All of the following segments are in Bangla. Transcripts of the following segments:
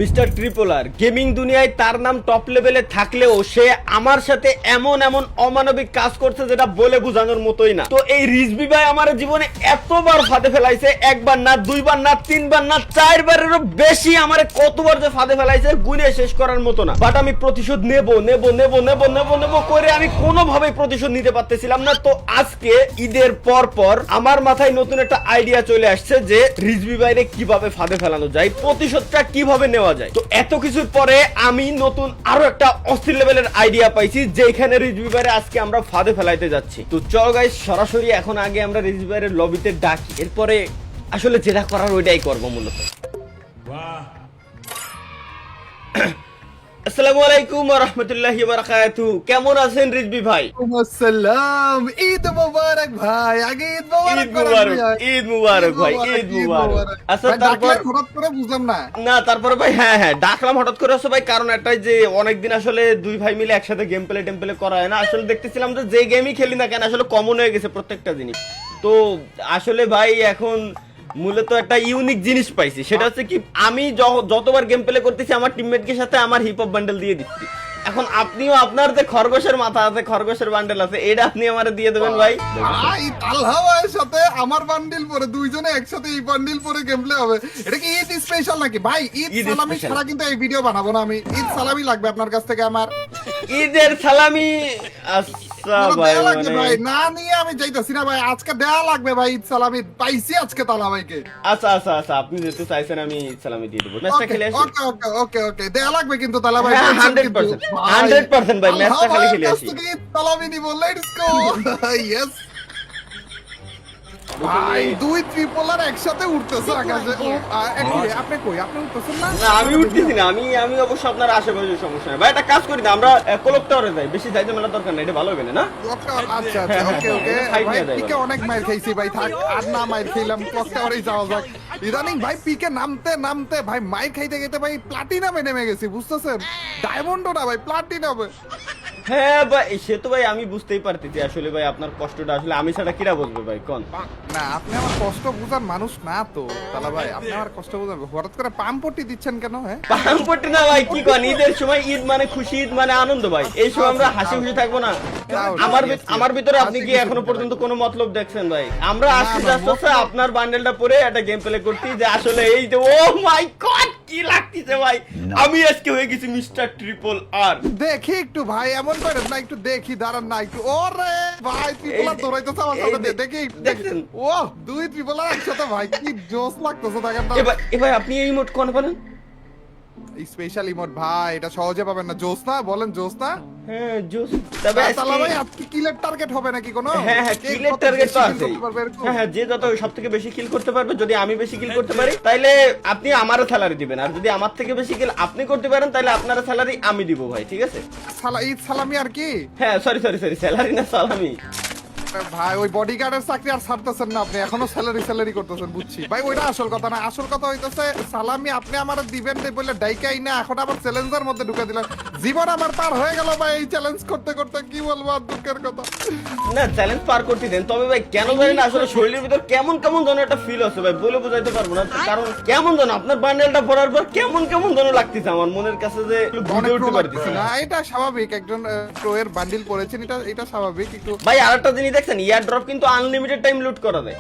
মিস্টার ট্রিপলার গেমিং দুনিয়ায় তার নাম টপ লেভেলে থাকলেও সে আমার সাথে এমন এমন অমানবিক কাজ করছে যেটা বলে বোঝানোর মতোই না। তো এই রিজবি ভাই আমার জীবনে এতবার ফাঁদে ফেলাইছে, একবার না, দুইবার না, তিনবার না, চারবারেরও বেশি আমারে কতবার যে ফাঁদে ফেলাইছে গুনে শেষ করার মতো না। বাট আমি প্রতিশোধ নেব নেব নেব নেব নেব নেব করে আমি কোনোভাবেই প্রতিশোধ নিতে পারতেছিলাম না। তো আজকে ঈদের পর পর আমার মাথায় নতুন একটা আইডিয়া চলে আসছে যে রিজবি ভাইরে কিভাবে ফাঁদে ফেলানো যায়, প্রতিশোধটা কিভাবে নেওয়া যায়। তো এত কিছুর পরে আমি নতুন আরো একটা অস্থির লেভেলের আইডিয়া পাইছি যেখানে রিজবি ভাইরে আজকে আমরা ফাঁদে ফেলাইতে যাচ্ছি। তো চলো গাইস সরাসরি এখন আগে আমরা রিজবি ভাইয়ের লবিতে ডাকি, এরপরে আসলে যেটা করার ওইটাই করবো মূলত। আসসালামু আলাইকুম ওয়া রাহমাতুল্লাহি ওয়া বারাকাতুহু। কেমন আছেন রিজবি ভাই? আসসালাম, ঈদ মোবারক ভাই। আগে ঈদ মোবারক, ঈদ মুবারক ভাই, ঈদ মুবারক। আচ্ছা তারপর হঠাৎ করে বুঝলাম না। না তারপরে ভাই হ্যাঁ ডাকলাম হঠাৎ করে আসো ভাই, কারণ একটাই যে অনেকদিন আসলে দুই ভাই মিলে একসাথে গেম প্লে টেম্পলে করা হয় না। আসলে দেখতেছিলাম যে গেমই খেলি না কেন আসলে কমন হয়ে গেছে প্রত্যেকটা জিনিস। তো আসলে ভাই এখন মূলত একটা ইউনিক জিনিস পাইছি, সেটা হচ্ছে কি আমি যতবার গেম প্লে করতেছি আমার টিমমেটকে সাথে আমার হিপ হপ বান্ডেল দিয়ে দিচ্ছি। এখন আপনিও আপনার যে খরগোশের মাথা আছে, খরগোশের বান্ডেল আছে, এটা আপনি আমারে দিয়ে দেবেন ভাই। ভাই তালহা ভাইয়ের সাথে আমার বান্ডিল পরে দুইজনে একসাথে এই বান্ডিল পরে গেম প্লে হবে। এটা কি ঈদ স্পেশাল নাকি ভাই? ঈদ সালামি ছাড়া কিন্তু এই ভিডিও বানাবো না আমি। ঈদ সালামি লাগবে আপনার কাছ থেকে আমার। ঈদের সালামি আচ্ছা ভাই, মানে ভাই না নিয়ে আমি যাইতাছি না ভাই, আজকে দেয়া লাগবে ভাই। ঈদ সালামি পাইছি আজকে তালা ভাইকে। আচ্ছা আচ্ছা আচ্ছা আপনি যেহেতু চাইছেন আমি সালামি দিয়ে দেবো। ম্যাচটা খেলে আসি। ওকে ওকে ওকে ওকে দেয়া লাগবে কিন্তু তালা ভাই। 100% ভাই, ম্যাচটা খালি খেলে আসি। সালামি নিব, লেটস গো। ইয়েস ভাই, দুই ট্রিপলার একসাথে উঠতেছে আকাশে। আপনি কই? আপনি উঠতেছেন না? না আমি উঠতেছি না, আমি অবশ্য আপনার আশেপাশে সমস্যা নাই ভাই। একটা কাজ করি না, আমরা ক্লক টাওয়ারে যাই, বেশি যাইতে মেলা দরকার নাই, এটা ভালো হবে না। আচ্ছা আচ্ছা ওকে ওকে ভাই, পিকে অনেক মাইর খাইছি ভাই, থাক আর না মাইর খাইলাম, ক্লক টাওয়ারেই যাওয়া যাক। ইদানিং ভাই পিকে নামতে নামতে ভাই মাইর খাইতে খাইতে ভাই প্লাটিনামে নেমে গেছি, বুঝতেছেন? ডায়মন্ডও না ভাই, প্লাটিনামে। হ্যাঁ ভাই সে তো ভাই আমি বুঝতেই পারতেছি, আসলে ভাই আপনার কষ্টটা আসলে আমি ছাড়া কিরা বুঝবে ভাই কোন। না আপনি আমার কষ্ট বুঝার মানুষ না তো তালা ভাই, আপনি আমার কষ্ট বুঝার। হঠাৎ করে পাম্পটি দিচ্ছেন কেন? হ্যাঁ পাম্পটি না ভাই, কি কোন? ঈদের সময় ঈদ মানে খুশি, ঈদ মানে আনন্দ ভাই। এই সময় আমরা হাসি খুশি থাকবো না? আমার ভিতরে আপনি কি এখনো পর্যন্ত কোনো মতলব দেখছেন ভাই? আমরা আসতে আসতে আপনার বান্ডেলটা পরে একটা গেম প্লে করতে, যে আসলে এই যে ও মাই গড কি লাগতেছে ভাই, আমি আজকে হয়ে গেছি মিস্টার ট্রিপল আর। দেখি একটু ভাই, এমন করেন না, একটু দেখি, দাঁড়ান না একটু। ওরে ভাই ট্রিপলার দৌড়াইতেছে আমার সামনে, দেখি দেখেন। ও দুই ট্রিপলার একসাথে ভাই, কি জোস লাগতেছে দেখেন না। এবার আপনি এই মোড কোন পারেন? স্পেশাল ইমোট ভাই, এটা সহজে পাবেন না। জোস না বলেন? জোস না? হ্যাঁ জোস। তবে তালা ভাই আপনি কিলের টার্গেট হবে নাকি কোনো? হ্যাঁ কিলের টার্গেট তো আছে। হ্যাঁ যে যত সবথেকে বেশি কিল করতে পারবে, যদি আমি বেশি কিল করতে পারি তাইলে আপনি আমারও স্যালারি দিবেন, আর যদি আমার থেকে বেশি কিল আপনি করতে পারেন তাহলে আপনার স্যালারি আমি দিব ভাই, ঠিক আছে? ঈদ সালামি আর কি? হ্যাঁ সরি স্যালারি না সালামি। ভাই ওই বডিগার্ডের চাকরি আর ছাড়তেছেন না আপনি, এখনো স্যালারি করতেছেন, বুঝছি ভাই। ওইটা আসল কথা না, আসল কথা হইতেছে সালামি আপনি আমার দিবেন বলে ডাইকাই না, এখন আবার চ্যালেঞ্জের মধ্যে ঢুকে দিলেন। জীবন আমার পার হয়ে গেল ভাই এই চ্যালেঞ্জ করতে করতে, কি বলবো আর দুঃখের কথা। না চ্যালেঞ্জ পার করতে দেন, তবে ভাই কেন জানি না আসলে শরীরের ভিতর কেমন কেমন যেন একটা ফিল আছে ভাই, বলে বোঝাইতে পারবো না। কারণ কেমন যেন আপনার বান্ডেলটা পড়ার পর কেমন কেমন যেন লাগতেছে আমার মনের কাছে, যে বুঝে উঠতে পারতেছি না। এটা স্বাভাবিক, একজন প্রো এর বান্ডিল পড়েছেন, এটা স্বাভাবিক একটু। ভাই আরেকটা জিনিস দেখছেন, ইয়ার ড্রপ কিন্তু আনলিমিটেড টাইম লুট করা যায়।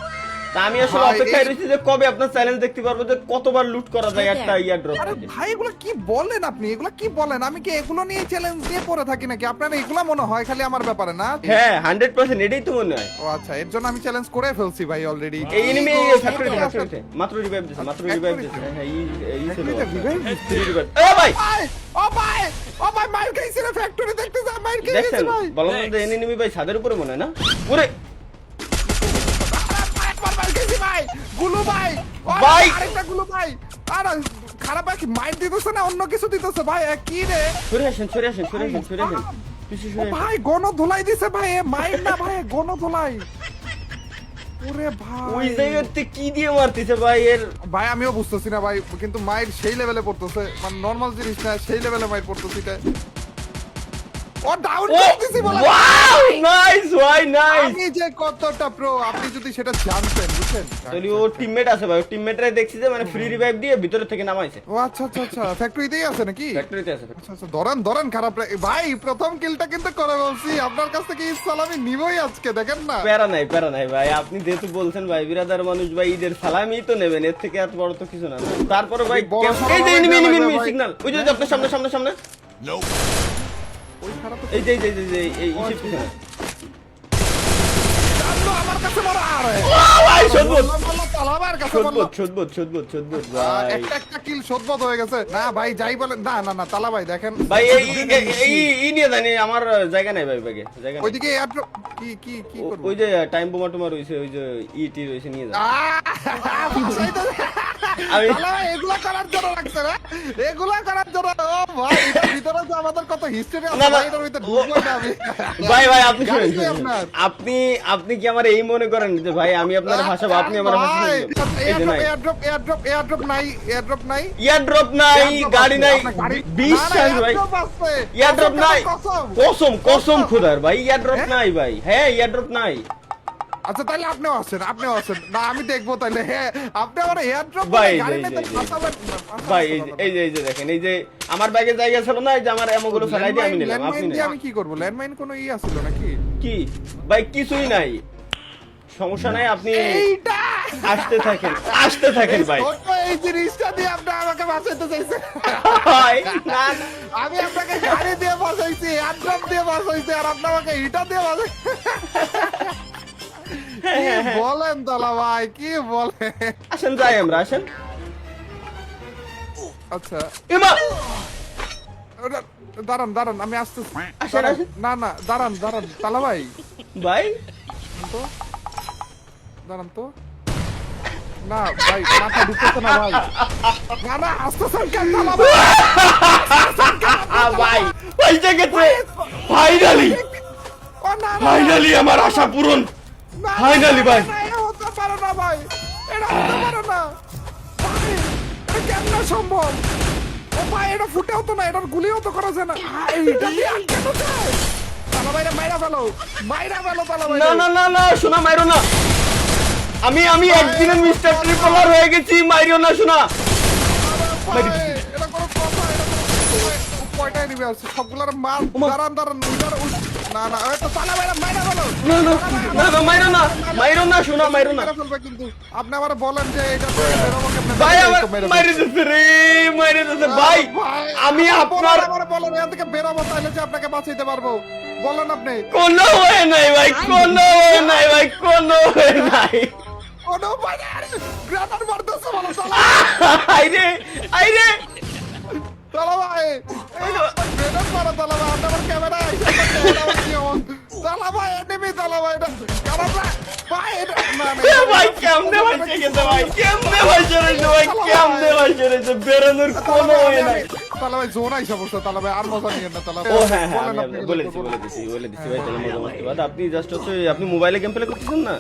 তা আমি আসলে অপেক্ষায় রয়েছি যে কবে আপনার চ্যালেঞ্জ দেখতে পারবো যে কতবার লুট করা যায় একটা ইয়ার ড্রপ। আরে ভাই এগুলো কি বলেন আপনি? এগুলো কি বলেন? আমি কি এগুলো নিয়ে চ্যালেঞ্জ দিয়ে পড়ে থাকি নাকি? আপনার এগুলো মনে হয় খালি আমার ব্যাপারে না? হ্যাঁ 100% এটাই তো মনে হয়। ও আচ্ছা, এর জন্য আমি চ্যালেঞ্জ করে ফেলছি ভাই অলরেডি। এই এনিমি ফ্যাক্টরিতে মাত্র রিভাইভ দিছে। হ্যাঁ এই ছিল রিভাইভ। ও ভাই ও ভাই মাইর খাইছে রে, ফ্যাক্টরি দেখতে যা, মাইর খাইছে ভাই। বললাম যে এনিমি ভাই ছাদের উপরে মনে হয় না? ওরে গুলু ভাই ভাই আরেকটা গুলু ভাই। আর খারাপ কি মাইর দিতেছে না অন্য কিছু দিতেছে ভাই? কি রে? সরে আসেন পিছু সরে আসেন। ভাই গণ ধুলাই দিছে ভাই, মাইর না ভাই, গণ ধুলাই। ওরে ভাই ওই জায়গাতে কি দিয়ে মারতেছে ভাই এর? ভাই আমিও বুঝতেছি না ভাই, কিন্তু মাইর সেই লেভেলে পড়তেছে, মানে নরমাল জিনিস না, সেই লেভেলে মাইর পড়তেছে এটা। ও ডাউন করতেছি বলা। ওয়াও নাইস ভাই নাইস। আমি যে কতটা প্রো আপনি যদি সেটা জানতেন, আছেন? তাহলে ও টিমমেট আছে ভাই, টিমমেটরে দেখছি যে মানে ফ্রি রিভাইভ দিয়ে ভিতরে থেকে নামাইছে। ও আচ্ছা আচ্ছা আচ্ছা, ফ্যাক্টরিতেই আছে নাকি? ফ্যাক্টরিতে আছে। আচ্ছা আচ্ছা, ধরেন ধরেন, খারাপ ভাই, প্রথম কিলটা কিন্তু করে বলছি আপনার কাছ থেকে ঈদ সালামি নিবই আজকে, দেখেন না। প্যারা নাই ভাই, আপনি যেহেতু বলছেন ভাই বিরাদার মানুষ ভাই, ঈদের সালামি তো নেবেন, এর থেকে এত বড় তো কিছু না। তারপরে ভাই বড় এই যে সালামি এনিমি দেওয়া ভাই। সিগন্যাল, ওই যে আপনার সামনে ওই খারাপ এই যে এই ইসে পিছনে। জানলো আমার কাছে বড় আরে ভাই শোধবোধ তালাবার কাছে বললো শোধবোধ ভাই। একটা একটা কিল শোধবোধ হয়ে গেছে। না ভাই যাই বলেন, না না না তালা ভাই দেখেন ভাই এই নিয়ে জানি আমার জায়গা নাই ভাই, ব্যাগে জায়গা নাই। ওইদিকে এয়ারড্রপ কি কি কি করব? ওই যে টাইম বোমা টোমা রইছে, ওই যে ইটি রইছে, নিয়ে যা। আমি তালা ভাই এগুলা করার জন্য রাখছে না, এগুলা করার জন্য। ও ভাই এটার ভিতরে তো আমাদের কত হিস্টরি আছে না, ভাই, এটার ভিতরে ঢুকবো না আমি। ভাই আপনি গাড়ি শুনেন, কই আপনার? আপনি কি আমার এই মনে করেন যে ভাই আমি আপনার ভাষাবো, আপনি আমার ভাষা ভাই, এই যে নাই এয়ারড্রপ নাই, এয়ারড্রপ নাই, ইয়ারড্রপ নাই, গাড়ি নাই, আপনার গাড়ি- বিশ্বাস না, না, ভাই, airdrop আছে। ইয়ারড্রপ নাই, কসম। কসম খোদার ভাই, ইয়ারড্রপ নাই ভাই, হ্যাঁ ইয়ারড্রপ নাই আচ্ছা তাহলে আপনিও আছেন না, আমি দেখবো তাহলে। হ্যাঁ আপনি আমার এয়ারড্রপ ভাই, গাড়ি এই নিয়ে যে, ফাঁসাবেন ভাই এই যে দেখেন, এই যে আমার ব্যাগে জায়গা ছিল না, এই যে আমার এমোগুলো ফেলাই দিয়ে আমি নিলাম, আপনি ল্যান্ডমাইন দিয়ে নেন। আমি কি করবো? ল্যান্ডমাইন কোনো আছিল নাকি? কি ভাই, কিছুই নাই, সমস্যা নাই, আপনি এইটা আসতে থাকেন ভাই। এই জিনিসটা দিয়ে আপনি আমাকে বাঁচাইতে চাইছেন। ভাই, না, না। আমি আপনাকে গাড়ি দিয়ে বাঁচাইছি, এয়ারড্রপ দিয়ে বাঁচাইছি, আর আপনি আমাকে ইটা দিয়ে বাঁচাই। কি বলেন দালা ভাই, কি বলেন? আসেন যাই আমরা, আসেন। আচ্ছা এমা দাঁড়ান দাঁড়ান, আমি আসতেছি। আসেন, দাঁড়ান, আসেন। না না দাঁড়ান দাঁড়ান তালা ভাই, ভাই তো দাঁড়ান তো। না ভাই মাথা ঢুকতেছে না ভাই, না না আসতেছেন কেন তালা ভাই? ভাই গেছে ফাইনালি, ও না না, ফাইনালি আমার আশা পূরণ, না, না, ফাইনালি ভাই। না, এটা হতে পারে না ভাই, এটা হতে পারে না ভাই, এটা কেমনে সম্ভব? ও ভাই এটা ফুটেও তো না, এটার গুলিও তো করা যায় না। এইটা দিয়ে আটকানো যায়? তালা ভাইরা মাইরা ফেলো তালা ভাই। না শোনা, মাইরো না, আমি একদিনের মিস্টার ট্রিপলার হয়ে গেছি, মাইরো না শোনা। ভাই, এটা কোনো কথা, এটা কোনো কয়টায় নিবে আছে সবগুলার মাল। দাঁড়ান দাঁড়ান, না না এই তো তালা ভাইরা মাইরা ফেলো। না মাইরো না শোনা, মাইরো না। মেরে ফেলবে কিন্তু। আপনি আবার বলেন যে এটা তো বেরোবো কেমনে? ভাই এই আমার তো মেরে মাইরে দিচ্ছে রে, মাইরে দিচ্ছে ভাই। আমি আপনার আবার বলেন এখান থেকে বেরোবো, তাহলে যে আপনাকে বাঁচাইতে পারবো। বলেন আপনি। কোনো হয়ে নাই ভাই, কোনো হয়ে নাই ভাই, কোনো হয়ে নাই। কোনো উপায় নেই, আরে গ্রেনার মারতেছে বলো তালা। আইরে তালা ভাই, গ্রেনার মারো তালা ভাই, আপনি আমার ক্যামেরা আইসা তালা ভাই, এনিমি তালা ভাই, এটা খারাপ না ভাই, এটা না না ভাই কেমনে ভাই গেছে ভাই, কেমনে ভাই চলেছে ভাই, কেমনে ভাই চলেছে, বেরোনোর কোনো হয়ে নাই। তালা ভাই জোন আইসা বসে তালা ভাই, আর মজা নিয়েন না তালা ভাই। ও হ্যাঁ বলেন আপনি, বলে দিচ্ছি ভাই, তাহলে মজা মাস্তি বাদ। আপনি জাস্ট হচ্ছে আপনি মোবাইলে গেম প্লে করতেছেন না,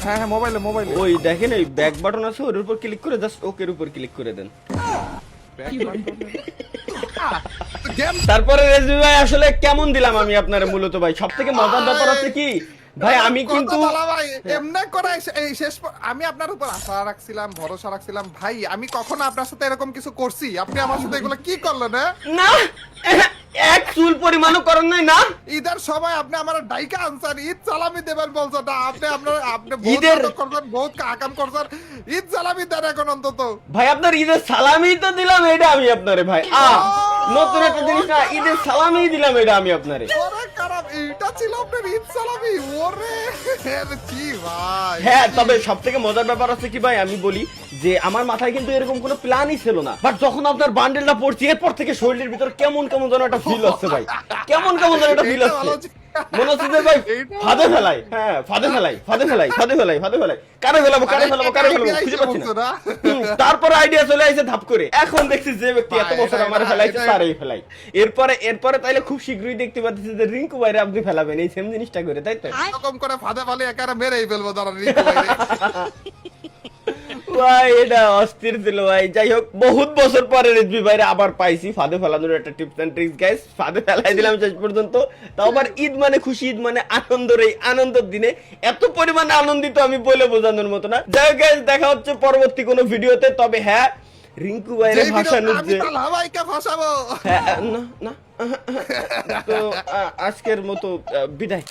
হ্যাঁ হ্যাঁ মোবাইলে ওই দেখেন ওই ব্যাক বাটন আছে, ওর উপর ক্লিক করে জাস্ট ওকের উপর ক্লিক করে দেন। তারপরে রেজবি ভাই আসলে কেমন দিলাম আমি আপনার, মূলত ভাই সব থেকে মজার ব্যাপার আছে কি ভাই, আমি কিন্তু এমনি করে এই শেষ আমি আপনার উপর আশা রাখছিলাম, ভরসা রাখছিলাম ভাই, আমি কখনো আপনার সাথে এরকম কিছু করছি? আপনি আমার সাথে এগুলো কি করলেন? না এক চুল পরিমাণও করেন নাই না। ঈদের সময় আপনি আমার ডাইকা আনসার, ঈদ সালামি দেবেন বলছেন না আপনি, আপনি ঈদের করবেন, বহুত আকাম করছেন, ঈদ সালামি দেন এখন অন্তত। ভাই আপনার ঈদের সালামি তো দিলাম, এটা আমি আপনারে ভাই নতুন একটা জিনিস না, ঈদের সালামি দিলাম এটা আমি আপনারে। ওরে খারাপ, এইটা ছিল আপনার ঈদ সালামি? ওরে কি ভাই। হ্যাঁ তবে সব থেকে মজার ব্যাপার আছে কি ভাই, আমি বলি যে আমার মাথায় কিন্তু এরকম কোনো প্ল্যানই ছিল না, বাট যখন আপনার বান্ডেলটা পড়ছি এরপর থেকে শরীরের ভিতর কেমন কেমন যেন একটা ফিল হচ্ছে ভাই, কেমন যেন একটা ফিল হচ্ছে, মনে হচ্ছে যে ভাই ফাঁদে ফেলাই, হ্যাঁ ফাঁদে ফেলাই, কারে ফেলাবো খুঁজে পাচ্ছি না। তারপরে আইডিয়া চলে আসছে ধাপ করে, এখন দেখছি যে ব্যক্তি এত বছর আমার ফেলাইছে তারই ফেলাই। এরপরে তাইলে খুব শীঘ্রই দেখতে পাচ্ছি যে রিঙ্কু ভাইরে আপনি ফেলাবেন এই সেম জিনিসটা করে, তাই তো? এরকম করে ফাঁদে ফালে একারে মেরেই ফেলবো, দাঁড়ান রিঙ্কু ভাইরে। ভাই এটা অস্থির ছিল ভাই। যাই হোক, বহুত বছর পরে রিজভি ভাইরে আবার পাইছি ফাঁদে ফেলানোর একটা টিপস এন্ড ট্রিক্স গাইস। ফাঁদে ফেলাই দিলাম শেষ পর্যন্ত। তাও আবার ঈদ মানে খুশি, ঈদ মানে আনন্দের, এই আনন্দের দিনে এত পরিমাণে আনন্দিত আমি বলে বোঝানোর মতো না। যাই হোক গাইস, দেখা হচ্ছে পরবর্তী কোনো ভিডিওতে। তবে হ্যাঁ, রিঙ্কু ভাইরে ভাসানোর আমি যে তালা ভাইকে ফাঁসাবো। হ্যাঁ, না না তো আজকের মতো বিদায়।